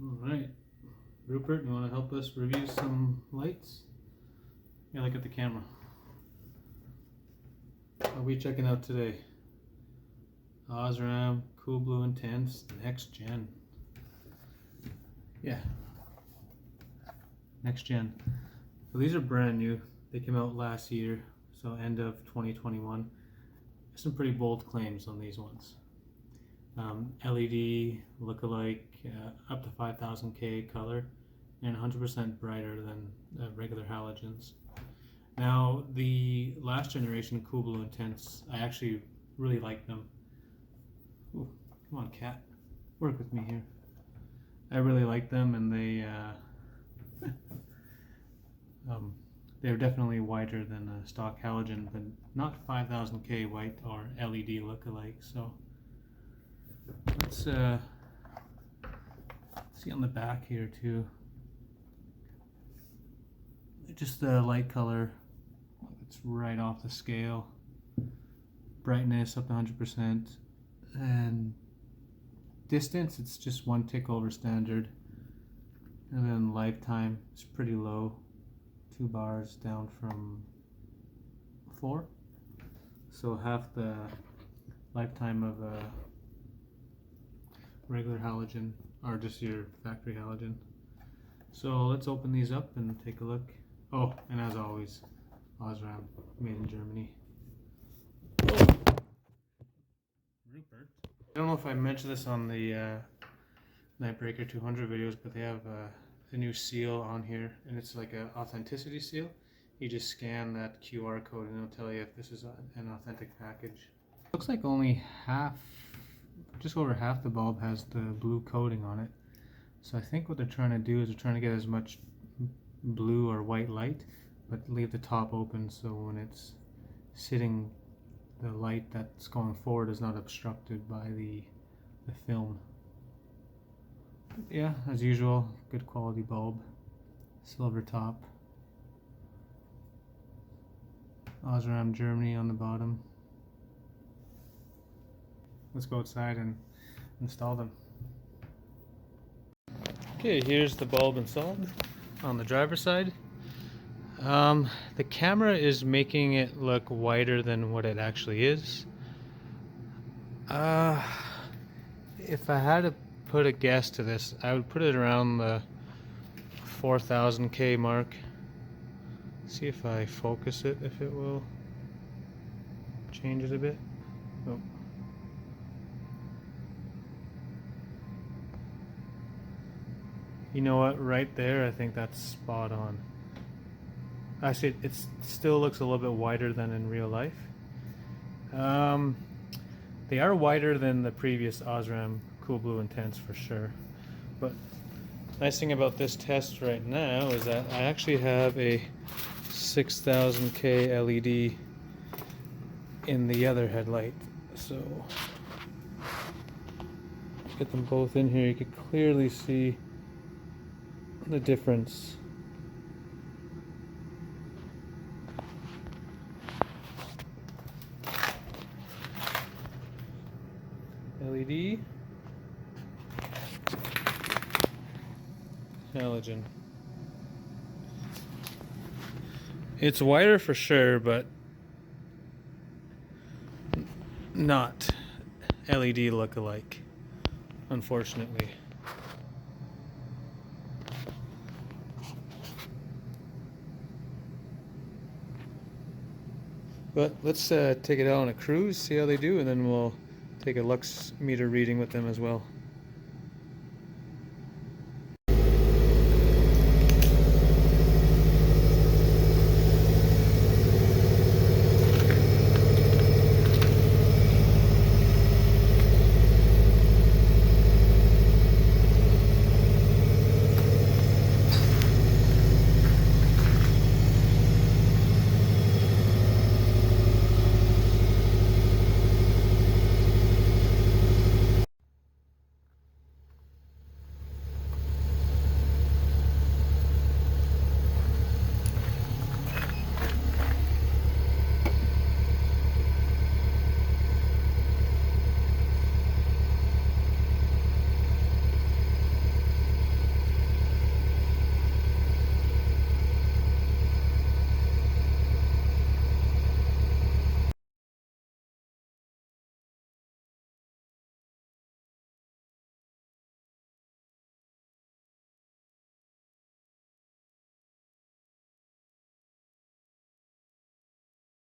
Alright, Rupert, you want to help us review some lights? Yeah, look at the camera. What are we checking out today? Osram Cool Blue Intense Next Gen. Yeah, Next Gen. So these are brand new. They came out last year, so end of 2021. Some pretty bold claims on these ones. LED lookalike, up to 5000K color, and 100% brighter than regular halogens. Now, the last generation Cool Blue Intense, I actually really like them. Ooh, come on, cat, work with me here. I really like them, and they're definitely whiter than a stock halogen, but not 5000K white or LED lookalike. So let's see on the back here too. Just the light color, it's right off the scale. Brightness up to 100%, and distance, it's just 1 tick over standard. And then lifetime is pretty low, 2 bars down from 4. So half the lifetime of a regular halogen, or just your factory halogen. So let's open these up and take a look. Oh, and as always, Osram, made in Germany. Oh. Rupert. I don't know if I mentioned this on the Nightbreaker 200 videos, but they have a new seal on here, and it's like an authenticity seal. You just scan that QR code and it'll tell you if this is an authentic package. Looks like only just over half the bulb has the blue coating on it. So I think what they're trying to do is they're trying to get as much blue or white light, but leave the top open so when it's sitting, the light that's going forward is not obstructed by the film. Yeah, as usual, good quality bulb, silver top. Osram Germany on the bottom. Let's go outside and install them. Okay, here's the bulb installed on the driver's side. The camera is making it look whiter than what it actually is. If I had to put a guess to this, I would put it around the 4000K mark. See if I focus it, if it will change it a bit. Oh. You know what, right there, I think that's spot on. Actually, it still looks a little bit whiter than in real life. They are whiter than the previous Osram Cool Blue Intense for sure. But nice thing about this test right now is that I actually have a 6000K LED in the other headlight. So get them both in here. You can clearly see the difference. LED, halogen. It's whiter for sure, but not LED look-alike, unfortunately. But let's take it out on a cruise, see how they do, and then we'll take a lux meter reading with them as well.